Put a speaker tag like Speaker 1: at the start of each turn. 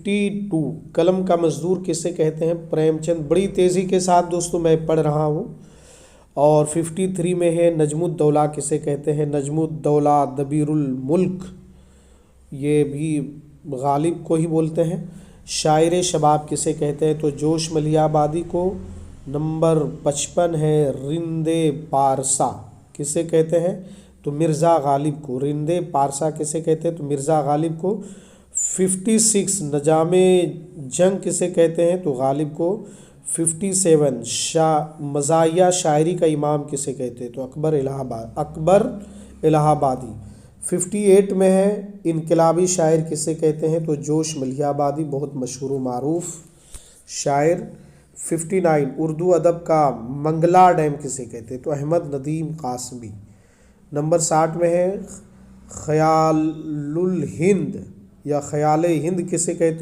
Speaker 1: 52 कलम का मजदूर किसे कहते हैं? प्रेमचंद। बड़ी तेज़ी के साथ दोस्तों मैं पढ़ रहा हूँ। और 53 में है नजमुद्दौला किसे कहते हैं? नजमुद्दौला दबीरुल मुल्क, ये भी गालिब को ही बोलते हैं। शायर शबाब किसे कहते हैं? तो जोश मलियाबादी को। नंबर 55 है रिंदे पारसा किसे कहते हैं? तो मिर्ज़ा गालिब को। रिंदे पारसा किसे कहते हैं? तो मिर्ज़ा गालिब को। 56 नजामे जंग किसे कहते हैं? तो गालिब को। 57 मज़ाहिया शायरी का इमाम किसे कहते हैं? तो अकबर इलाहाबादी। 58 में है इनकलाबी शायर किसे कहते हैं? तो जोश मलियाबादी, बहुत मशहूर व मारूफ शायर। 59 उर्दू अदब का मंगला डैम किसे कहते हैं? तो अहमद नदीम कासमी। नंबर 60 में है ख्यालुल हिंद या ख्याल हिंद किसे कहते हैं?